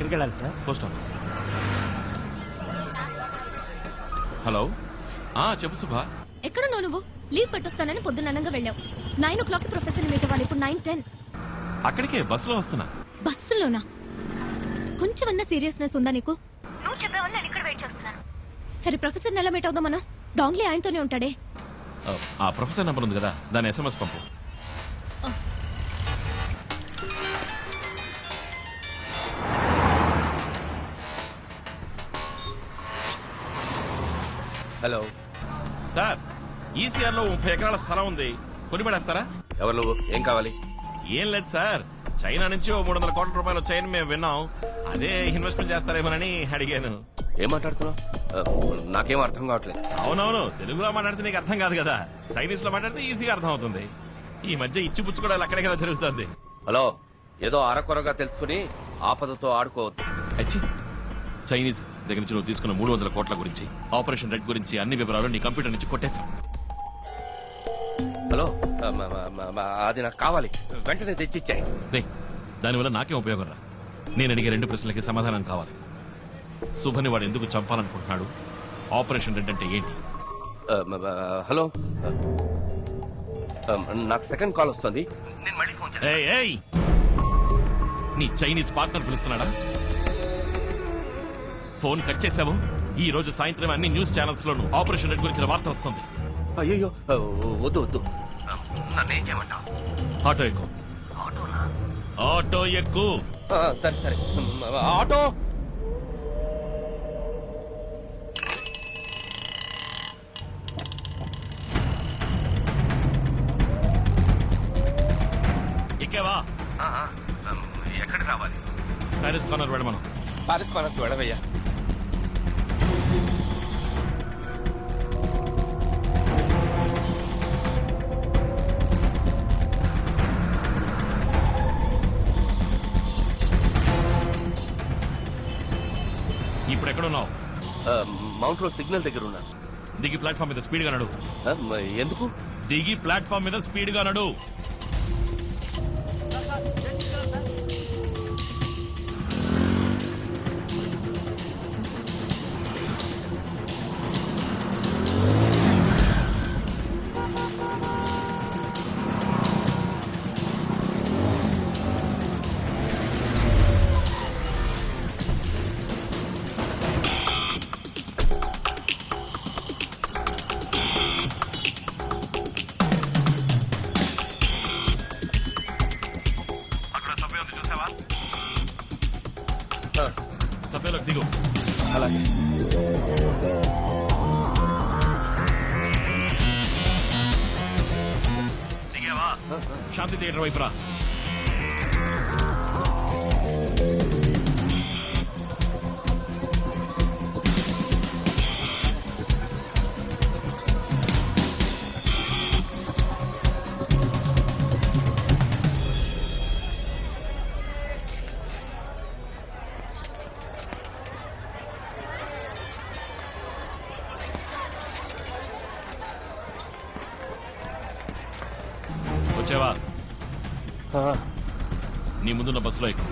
ఎక్కడికి వెళ్ళాలి sir? Post office. Hello, చెప్పు సుభా. ఎక్కడున్నావు నువ్వు? లీవ్ పెట్టొస్తానని పొద్దున్ననంగా వెళ్ళావు. 9 o'clock ప్రొఫెసర్ మీట్ అవ్వాలి. ఇప్పుడు 9:10. అక్కడికే బస్సులో వస్తున్నా. బస్సులోనా? కొంచెమన్నా సీరియస్నెస్ ఉందా నీకు? నువ్వు చెప్పావని నేను ఇక్కడ వెయిట్ చేస్తున్నాను. సరే, ప్రొఫెసర్ ఎలా మీట్ అవుదాం మనం? డాంగ్లీ ఆయనతోనే ఉంటాడే. ఆ ప్రొఫెసర్ నెంబర్ ఉంది కదా, దాని SMS పంపు. హలో సార్, ఈసీఆర్ లో 30 ఎకరాల స్థలం ఉంది, కొని పడేస్తారా? ఎవరు నువ్వు? ఏం కావాలి? ఏం లేదు సార్, చైనా నుంచి 300 కోట్ల రూపాయలు వచ్చాయని మేము విన్నాం. అదే ఇన్వెస్ట్మెంట్ చేస్తారేమోనని అడిగాను. ఏం మాట్లాడుతున్నావు? నాకేం అర్థం కావట్లేదు. అవునవును, తెలుగులో మాట్లాడితే నీకు అర్థం కాదు కదా, చైనీస్ లో మాట్లాడితే ఈజీగా అర్థం అవుతుంది. ఈ మధ్య ఇచ్చిపుచ్చుకోవడాలు అక్కడే కదా జరుగుతుంది. హలో, ఏదో అరకొరగా తెలుసుకుని ఆపదతో ఆడుకోవద్దు. అచ్చి, చైనీస్ దగ్గర నుంచి నువ్వు తీసుకున్న 300 కోట్ల గురించి, ఆపరేషన్ రెడ్ గురించి అన్ని వివరాలు నీ కంప్యూటర్ నుంచి కొట్టేశాం. హలో, అది నాకు కావాలి, వెంటనే తెచ్చిచ్చాయి. దానివల్ల నాకేం ఉపయోగం రా? నేను అడిగే 2 ప్రశ్నలకి సమాధానం కావాలి. శుభని వాడు ఎందుకు చంపాలనుకుంటున్నాడు? ఆపరేషన్ రెడ్ అంటే ఏంటి? హలో, నాకు సెకండ్ కాల్ వస్తుంది, నేను మళ్ళీ ఫోన్ చేస్తాను. ఏయ్, నీ చైనీస్ పార్ట్నర్ పిలుస్తున్నాడా? ఫోన్ కట్ చేశావు. ఈ రోజు సాయంత్రం అన్ని న్యూస్ ఛానల్స్ లోను ఆపరేషన్ రెడ్ గురించిన వార్త వస్తుంది. అయ్యో, వద్దు వద్దు, నన్నేం చేయమంటావు? ఆటో ఎక్కు. ఆటో ఎక్కు. సరే సరే, ఆటో. ఎక్కేవా? ఎక్కడికి రావాలి? ప్యారిస్ కార్నర్ వెళ్ళమను. పారిస్ కార్నర్కి వెళ్ళవయ్యా. ఇప్పుడు ఎక్కడున్నావు? మౌంట్ రోడ్ సిగ్నల్ దగ్గర ఉన్నా. దిగి ప్లాట్ఫామ్ మీద స్పీడ్ గా నడు. ఎందుకు? దిగి ప్లాట్ఫామ్ మీద స్పీడ్ గా నడు. సభ్యులకు దిగు. అలాగే. దిగావా? శాంతి థియేటర్ వైపు రా. వచ్చావా? నీ ముందున్న బస్సులో ఎక్కు.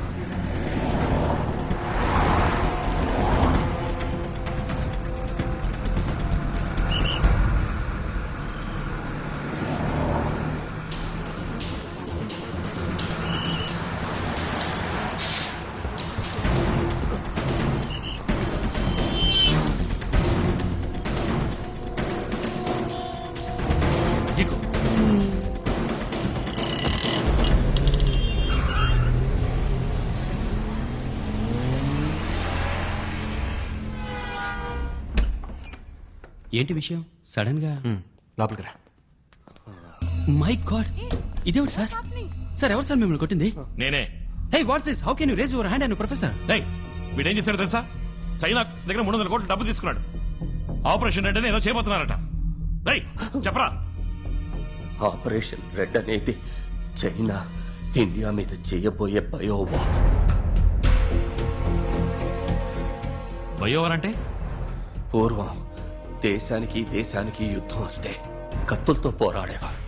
ఎక్కు. ఏంటి విషయం? సడన్ గా లోపలికి రా. మై గాడ్, ఇదేమిటి సార్? సార్, ఎవరు సార్ మిమ్మల్ని కొట్టింది? నేనే. Hey, what's this? How can you raise your hand and professor? వీడేం చేశాడు తెలుసా? చైనా దగ్గర 300 కోట్ల డబ్బు తీసుకున్నాడు. ఆపరేషన్ రెడ్ అని ఏదో చేయబోతున్నారట. చెప్పరా? ఆపరేషన్ రెడ్ అనేది చైనా ఇండియా మీద చేయబోయే బయోవార్. బయోవార్ అంటే? పూర్వం దేశానికి యుద్ధం వస్తే కత్తులతో పోరాడేవారు.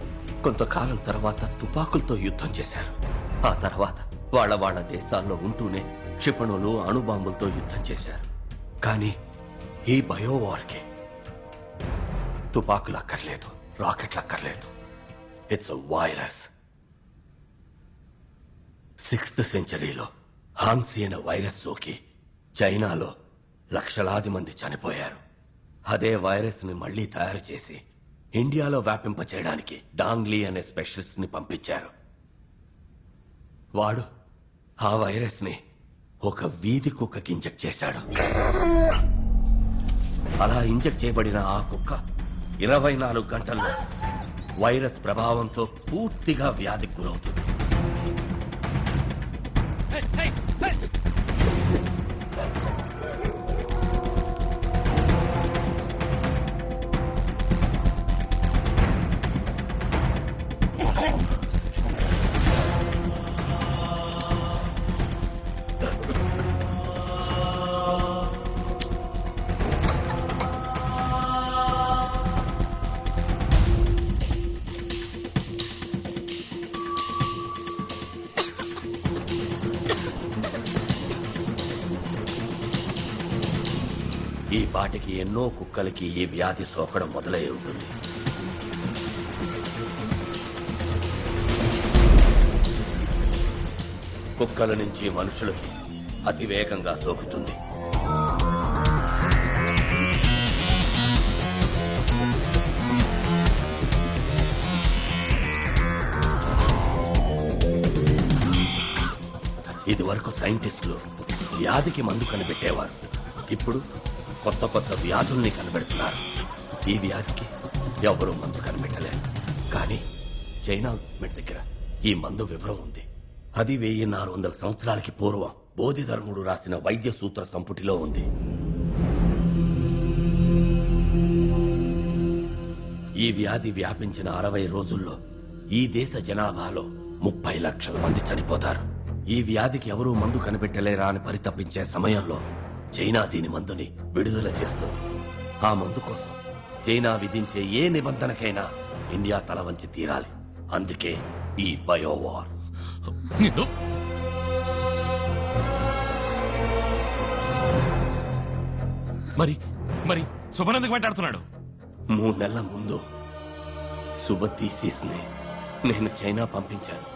కొంతకాలం తర్వాత తుపాకులతో యుద్ధం చేశారు. ఆ తర్వాత వాళ్ళ దేశాల్లో ఉంటూనే క్షిపణులు అణుబాంబులతో యుద్ధం చేశారు. కానీ ఈ బయోవార్కి తుపాకులు అక్కర్లేదు, రాకెట్లు అక్కర్లేదు. It's a virus. 6th సెంచరీలో హాన్సీ అనే వైరస్ సోకి చైనాలో లక్షలాది మంది చనిపోయారు. అదే వైరస్ ని మళ్లీ తయారు చేసి ఇండియాలో వ్యాపింప చేయడానికి డాంగ్లీ అనే స్పెషలిస్ట్ ని పంపించారు. వాడు ఆ వైరస్ ని ఒక వీధి కుక్కకి ఇంజెక్ట్ చేశాడు. అలా ఇంజెక్ట్ చేయబడిన ఆ కుక్క 24 గంటల్లో వైరస్ ప్రభావంతో పూర్తిగా వ్యాధికి గురవుతుంది. ఈ పాటికి ఎన్నో కుక్కలకి ఈ వ్యాధి సోకడం మొదలై ఉంటుంది. కుక్కల నుంచి మనుషులకి అతి వేగంగా సోకుతుంది. ఇదివరకు సైంటిస్టులు వ్యాధికి మందు కనిపెట్టేవారు. ఇప్పుడు కొత్త కొత్త వ్యాధుల్ని కనిపెడుతున్నారు. ఈ వ్యాధికి ఎవరూ మందు కనిపెట్టలేరు. కానీ చైనా గవర్నమెంట్ దగ్గర ఈ మందు వివరం ఉంది. అది 1400 సంవత్సరాలకి పూర్వం బోధిధర్ముడు రాసిన వైద్య సూత్ర సంపుటిలో ఉంది. ఈ వ్యాధి వ్యాపించిన 60 రోజుల్లో ఈ దేశ జనాభాలో 30 లక్షల మంది చనిపోతారు. ఈ వ్యాధికి ఎవరూ మందు కనిపెట్టలేరా అని పరితపించే సమయంలో చైనా దీని మందుని విడుదల చేస్తుంది. ఆ మందు కోసం చైనా విధించే ఏ నిబంధనకైనా ఇండియా తల వంచి తీరాలి. అందుకే ఈ బయోవార్. మరి మరి శుభన్ ఎందుకు మాట్లాడుతున్నాడు? 3 నెలల ముందు సుబతీసిస్ ని నేను చైనా పంపించాను.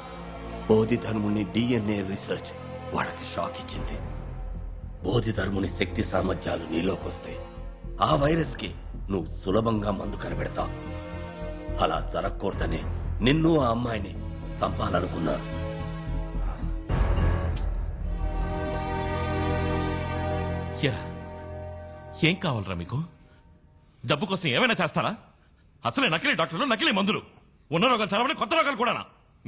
బోధిధర్ముని DNA రీసెర్చ్ వాళ్ళకి షాక్ ఇచ్చింది. బోధిధర్ముని శక్తి సామర్థ్యాలు నీలోకొస్తే ఆ వైరస్ కి నువ్వు సులభంగా మందు కనిపెడతావు. అలా జరగకూడదని నిన్ను ఆ అమ్మాయిని చంపాలనుకున్నారు. ఏం కావాలరా మీకు? డబ్బు కోసం ఏమైనా చేస్తారా? అసలే నకిలీ డాక్టర్లు, నకిలీ మందులు, ఉన్న రోగాలు చదవని కొత్త రోగాలు కూడా.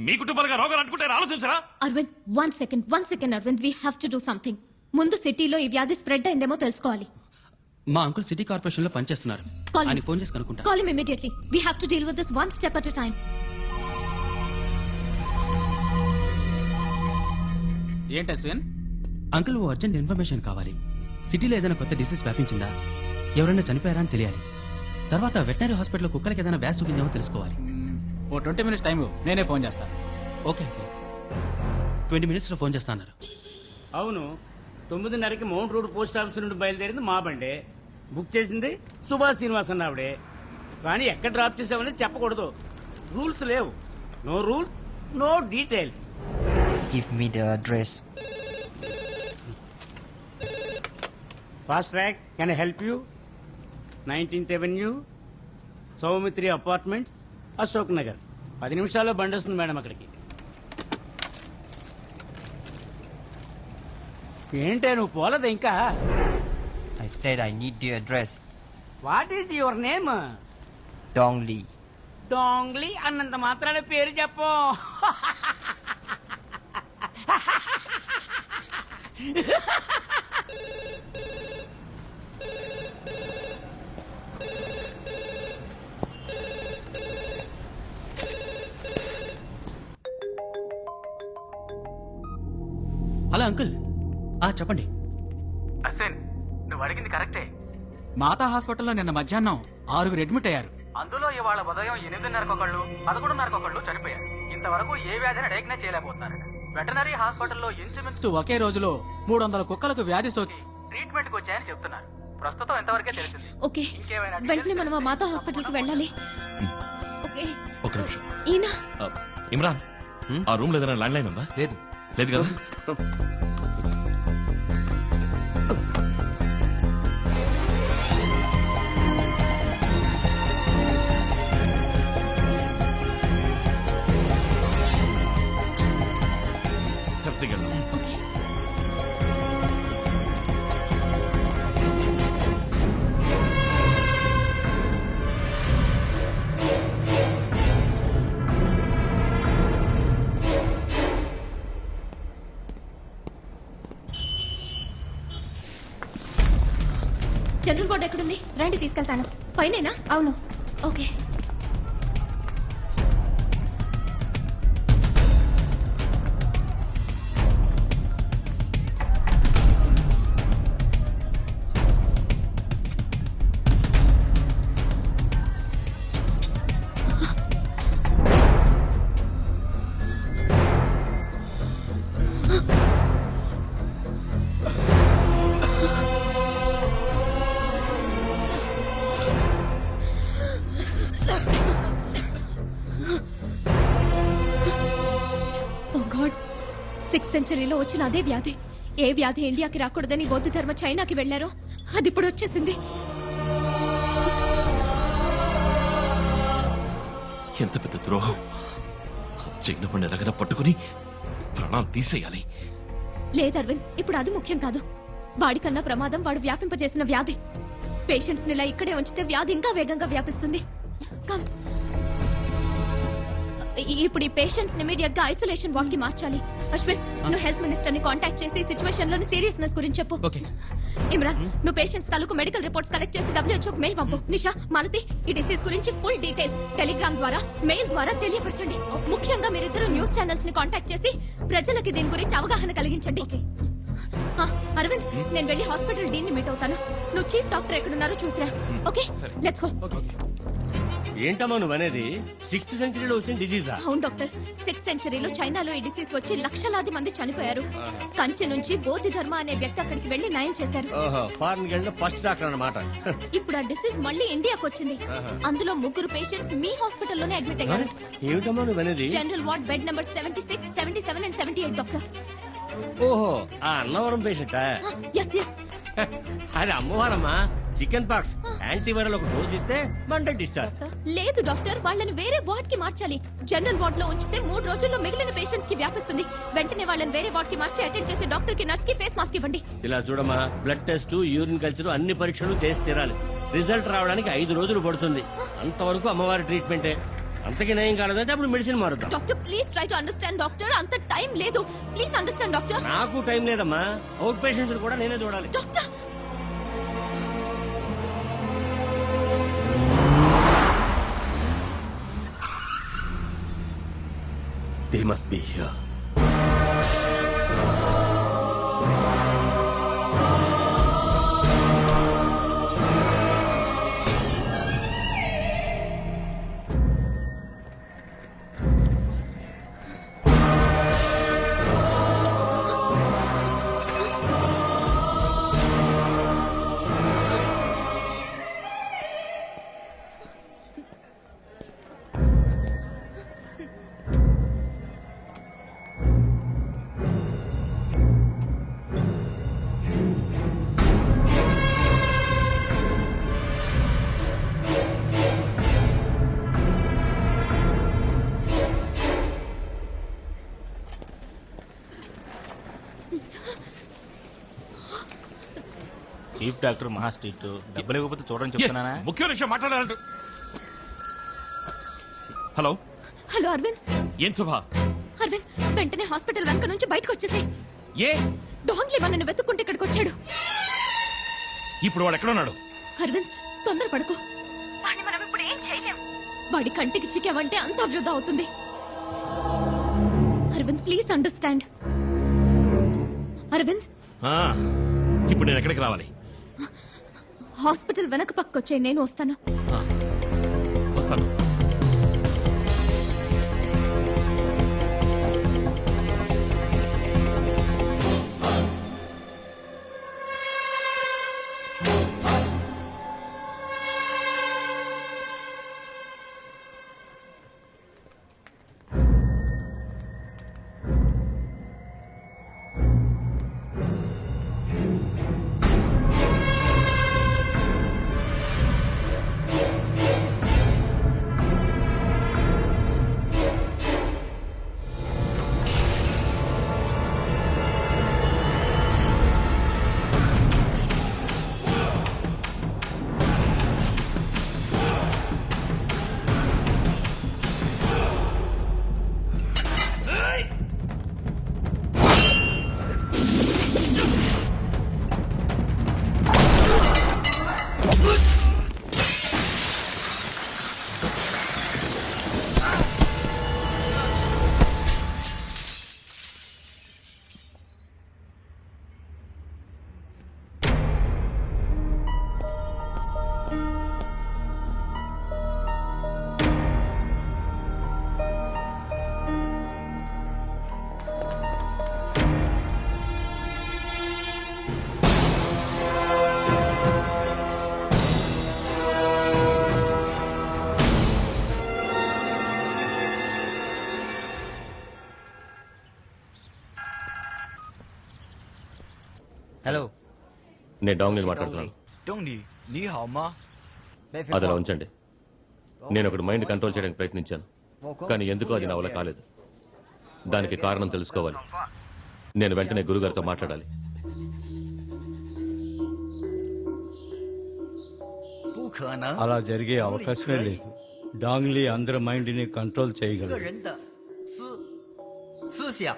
మీ కుటుంబాలుగా రోగాలు అంటుకుంటే ఆలోచించరా? Arvind, one second Arvind, we have to do something. ముందు సిటీలో ఈ వ్యాధి స్ప్రెడ్ అయిందేమో తెలుసుకోవాలి. మా అంకుల్ సిటీ కార్పొరేషన్ లో పనిచేస్తున్నారు. Call him. ఆయన ఫోన్ చేసి కనుక్కుంటా. Call him immediately. We have to deal with this one step at a time. ఏంటి అశ్విన్? అంకుల్, ఓ అర్జెంట్ ఇన్ఫర్మేషన్ కావాలి. సిటీలో ఏదైనా కొత్త డిసీజ్ వ్యాపించిందా, ఎవరైనా చనిపోయారా అని తెలియాలి. తర్వాత వెటనరీ హాస్పిటల్ కుక్కలకి ఏదైనా వ్యాధి సోకిందేమో తెలుసుకోవాలి. ఓ 20 minutes టైం నేనే ఫోన్ చేస్తాను. ఓకే అంకుల్, 20 minutes లో ఫోన్ చేస్తా అన్నారు. అవును, 9:30కి మౌంట్ రోడ్ పోస్ట్ ఆఫీస్ నుండి బయలుదేరింది మా బండే. బుక్ చేసింది సుభాష్ శ్రీనివాస్ అన్న ఆవిడే. కానీ ఎక్కడ డ్రాప్ చేసామని చెప్పకూడదు. రూల్స్ లేవు. No rules, no details. Give me the address. Fast track, can I help you? 19th Avenue, Saumitri apartments, Ashok Nagar. 10 నిమిషాల్లో బండి వస్తుంది మేడం అక్కడికి. ఏంటే నువ్వు పోలేదు ఇంకా? I said I need the address. What is your name? Dong Li. Dongli అన్నంత మాత్రాన పేరు చెప్పు. హలో అంకుల్, చెప్పండి. అశ్విన్, నువ్వు అడిగింది కరెక్టే. మాతా హాస్పిటల్లో నిన్న మధ్యాహ్నం 6 అడ్మిట్ అయ్యారు. అందులో ఇవాళ ఉదయం 8:30 ఒకళ్ళు, 11:30 ఒకళ్ళు చనిపోయారు. ఇంతవరకు ఏ వ్యాధిని డయాగ్నోస్ చేయలేకపోతున్నారు. వెటనరీ హాస్పిటల్లో ఇంచుమించు ఒకే రోజులో 300 కుక్కలకు వ్యాధి సోకి ట్రీట్మెంట్ కి వచ్చాయని చెప్తున్నారు. ప్రస్తుతం ఎంతవరకే తెలిసింది. ఓకే వెంటనే మనం ఆ మాతా హాస్పిటల్ కి వెళ్ళాలి. ఓకే ఒక నిమిషం. ఈయన ఇమ్రాన్, ఆ రూమ్ లో ఏదైనా ల్యాండ్ లైన్ ఉందా? లేదు. లేదు కదా? స్టెప్స్ దిగండి. ఓకే జనరల్ బోర్డు ఎక్కడుంది? రండి తీసుకెళ్తాను. పైనేనా? అవును. ఓకే సిక్స్త్ సెంచరీలో వచ్చిన అదే వ్యాధి. ఏ వ్యాధి ఇండియాకి రాకూడదని బౌద్ధ ధర్మ చైనాకి వెళ్లారో అది ఇప్పుడు వచ్చేసింది. ఎంత పెద్ద ద్రోహం! చైనా పండు ఎలాగైనా పట్టుకుని ప్రాణాలు తీసేయాలి. లేదు అరవింద్, ఇప్పుడు అది ముఖ్యం కాదు. వాడికన్నా ప్రమాదం వాడు వ్యాపింపజేసిన వ్యాధి. పేషెంట్స్ ని ఇలా ఇక్కడే ఉంచితే వ్యాధి ఇంకా వేగంగా వ్యాపిస్తుంది. కమ్. ఇప్పుడు ఈ పేషెంట్స్ ని ఇమీడియట్ గా ఐసోలేషన్ వార్డ్ కి మార్చాలి. అశ్విన్, నువ్వు హెల్త్ మినిస్టర్ ని కాంటాక్ట్ చేసి సిచువేషన్ లోని సీరియస్నెస్ గురించి చెప్పు. ఇమ్రాన్, నువ్వు పేషెంట్స్ తాలూకు మెడికల్ రిపోర్ట్స్ కలెక్ట్ చేసి WHO మెయిల్ పంపు. నిషా, మాలతి, ఈ డిసీజ్ గురించి ఫుల్ డీటెయిల్స్ టెలిగ్రామ్ ద్వారా, మెయిల్ ద్వారా తెలియపరచండి. ముఖ్యంగా మీరిద్దరు న్యూస్ ఛానల్స్ ని కాంటాక్ట్ చేసి ప్రజలకి దీని గురించి అవగాహన కలిగించండి. అరవింద్, నేను వెళ్లి హాస్పిటల్ డీన్ ని మీట్ అవుతాను. నువ్వు చీఫ్ డాక్టర్ ఎక్కడున్నారో చూసిరా. Okay, let's go. ఏంటమ్మా నువ్వు అనేది? 6th సెంచరీలో వచ్చిన డిసీజా? అవును డాక్టర్, 6th సెంచరీలో చైనాలో ఈ డిసీజ్ వచ్చి లక్షలాది మంది చనిపోయారు. కంచె నుంచి బౌద్ధ ధర్మ అనే వ్యక్తి అక్కడికి వెళ్లి నయం చేశారు. ఫారెన్ వెళ్ళిన ఫస్ట్ డాక్టర్ అన్నమాట. ఇప్పుడు ఆ డిసీజ్ మళ్ళీ ఇండియాకి వచ్చింది. అందులో 3 పేషెంట్స్ మీ హాస్పిటల్లోనే అడ్మిట్ అయ్యారు. ఏమిటమ్మా నువ్వు అనేది? General ward bed number 76, 77 and 78 doctor. ఓహో, ఆ అన్నవరం పేషెంటా? Yes yes. అది అమ్మవారమ్మా. చికెన్ పాక్స్ యాంటీవైరల్ ఒక డోస్ ఇస్తే మండే డిశ్చార్జ్. లేదు డాక్టర్, వాళ్ళని వేరే వార్డ్ కి మార్చాలి. జనరల్ వార్డ్ లో ఉంచితే 3 రోజుల్లో మిగిలిన పేషెంట్స్ కి వ్యాపిస్తుంది. వెంటనే వాళ్ళని వేరే వార్డ్ కి మార్చి అటెండ్ చేసి డాక్టర్ కి, నర్స్ కి ఫేస్ మాస్క్ ఇవ్వండి. ఇలా చూడమ్మా, బ్లడ్ టెస్ట్, యూరిన్ కల్చర్ అన్ని పరీక్షలు చేసి తీరాలి. రిజల్ట్ రావడానికి 5 రోజులు పడుతుంది. అంతవరకు అమ్మవారి ట్రీట్మెంటే. అంతకి నయం కాలేదంటే అప్పుడు మెడిసిన్ మారుతాం. Doctor please try to understand doctor. అంత టైం లేదు. Please understand doctor. నాకు టైం లేదమ్మా. అవుట్ పేషెంట్స్ కూడా నేనే చూడాలి. Doctor, They must be here. Chief doctor మహా స్ట్రీట్. డబ్బులు ఇవ్వకపోతే చూడని చెప్తున్నానా? ముఖ్యమైన విషయం మాట్లాడాలంటూ. Hello hello Arvind. ఏం శుభ? అరవింద్, వెంటనే హాస్పిటల్ వెనక నుంచి బయటకు వచ్చేసాయి. ఏ డాంగ్లీ నన్ను వెతుక్కుంటే ఇక్కడికి వచ్చాడు. ఇప్పుడు వాడు ఎక్కడున్నాడు? అరవింద్, తొందరపడకు. వాడిని మనం ఇప్పుడు ఏం చేయలేం. వాడి కంటికి చిక్కావంటే అంతా వృధా అవుతుంది. Arvind please understand. అరవింద్, ఇప్పుడు నేను ఎక్కడికి రావాలి? హాస్పిటల్ వెనక పక్కొచ్చే, నేను వస్తాను. వస్తాను. నేను డాంగ్ని మాట్లాడుతున్నాను. 东尼，你好吗？ అది అలా ఉంచండి. నేను ఒకటి మైండ్ కంట్రోల్ చేయడానికి ప్రయత్నించాను, కానీ ఎందుకో అది నా వల్ల కాలేదు. దానికి కారణం తెలుసుకోవాలి. నేను వెంటనే గురుగారితో మాట్లాడాలి. 不可能， అలా జరిగే అవకాశమే లేదు. డాంగ్లీ అందరి మైండ్ని కంట్రోల్ 个 చేయగలరు. 人的思想。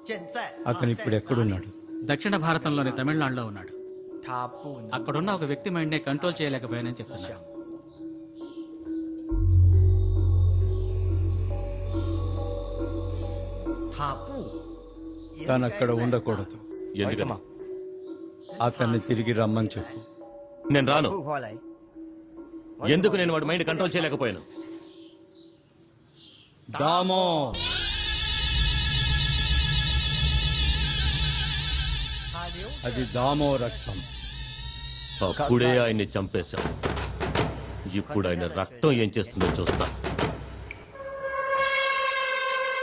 现在 అతను ఇప్పుడు ఎక్కడున్నాడు? దక్షిణ భారతంలోని తమిళనాడులో ఉన్నాడు. 他不能 అక్కడున్న ఒక వ్యక్తి మైండ్నే కంట్రోల్ చేయలేకపోయానని చెప్తున్నాడు. తను అక్కడ ఉండకూడదు. ఎందుకని? అతన్ని తిరిగి రమ్మని చెప్పు. నేను రాను. 不回来。 ఎందుకు నేను వాడి మైండ్ కంట్రోల్ చేయలేకపోయాను? దామో అది దామో రక్తం. అప్పుడే ఆయన్ని చంపేశాం. ఇప్పుడు ఆయన రక్తం ఏం చేస్తుందో చూస్తాం.